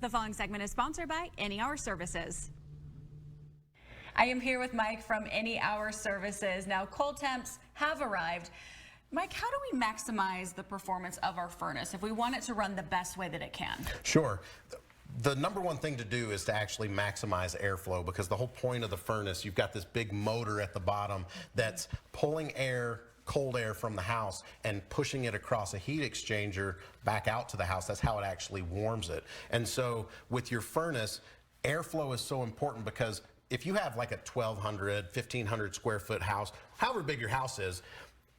The following segment is sponsored by Any Hour Services. I am here with Mike from Any Hour Services. Now, cold temps have arrived. Mike, how do we maximize the performance of our furnace if we want it to run the best way that it can? Sure. The number one thing to do is to actually maximize airflow, because the whole point of the furnace, you've got this big motor at the bottom that's pulling air, cold air from the house and pushing it across a heat exchanger back out to the house. That's how it actually warms it. And so with your furnace, airflow is so important, because if you have like a 1,200, 1,500 square foot house, however big your house is,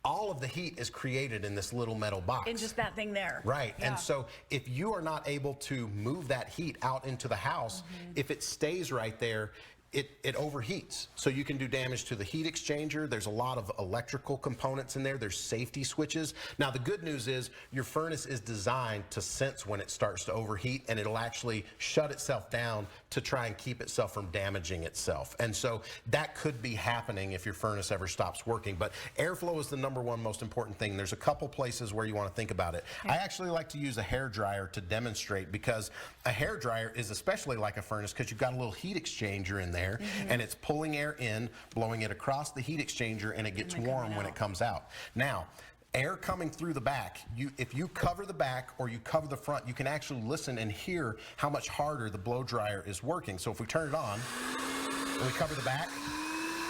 all of the heat is created in this little metal box. In just that thing there. Right. Yeah. And so if you are not able to move that heat out into the house, if it stays right there, it overheats. So you can do damage to the heat exchanger. There's a lot of electrical components in there. There's safety switches. Now, the good news is your furnace is designed to sense when it starts to overheat, and it'll actually shut itself down to try and keep itself from damaging itself. And so that could be happening if your furnace ever stops working. But airflow is the number one most important thing. There's a couple places where you want to think about it. I actually like to use a hair dryer to demonstrate, because a hair dryer is especially like a furnace, because you've got a little heat exchanger in there. And it's pulling air in, blowing it across the heat exchanger, and it gets warm when it comes out. Now, air coming through the back, if you cover the back or you cover the front, you can actually listen and hear how much harder the blow dryer is working. So if we turn it on and we cover the back,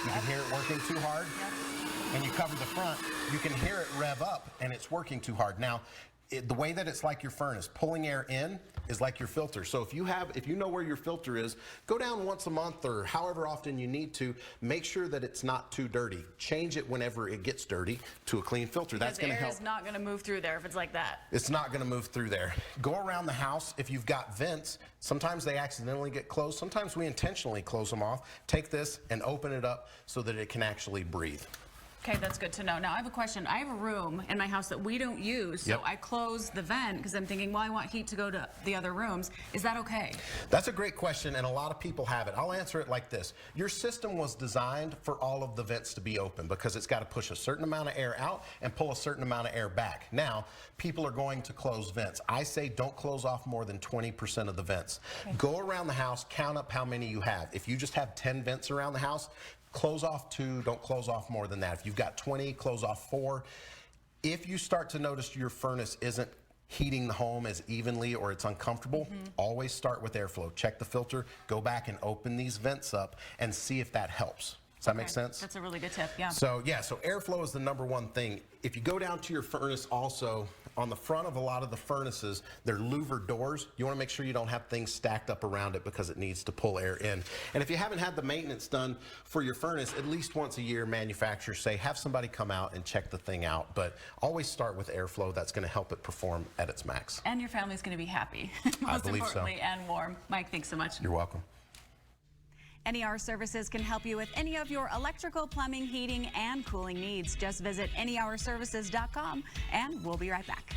you can hear it working too hard. And you cover the front, you can hear it rev up and it's working too hard. Now, the way that it's like your furnace, pulling air in is like your filter. So if you know where your filter is, go down once a month or however often you need to. Make sure that it's not too dirty. Change it whenever it gets dirty to a clean filter. That's going to help. Air is not going to move through there if it's like that. It's not going to move through there. Go around the house. If you've got vents, sometimes they accidentally get closed. Sometimes we intentionally close them off. Take this and open it up so that it can actually breathe. Okay, that's good to know. Now, I have a question. I have a room in my house that we don't use, so I close the vent because I'm thinking, well, I want heat to go to the other rooms. Is that okay? That's a great question, and a lot of people have it. I'll answer it like this. Your system was designed for all of the vents to be open, because it's got to push a certain amount of air out and pull a certain amount of air back. Now, people are going to close vents. I say don't close off more than 20% of the vents. Go around the house, count up how many you have. If you just have 10 vents around the house, close off 2, don't close off more than that. If you've got 20, close off 4. If you start to notice your furnace isn't heating the home as evenly or it's uncomfortable, always start with airflow. Check the filter, go back and open these vents up and see if that helps. Does that make sense? That's a really good tip, yeah. So airflow is the number one thing. If you go down to your furnace also, on the front of a lot of the furnaces, they're louvered doors. You want to make sure you don't have things stacked up around it, because it needs to pull air in. And if you haven't had the maintenance done for your furnace, at least once a year, manufacturers say have somebody come out and check the thing out. But always start with airflow. That's going to help it perform at its max. And your family's going to be happy, I most believe importantly, so. and warm. Mike, thanks so much. You're welcome. Any Hour Services can help you with any of your electrical, plumbing, heating, and cooling needs. Just visit anyhourservices.com, and we'll be right back.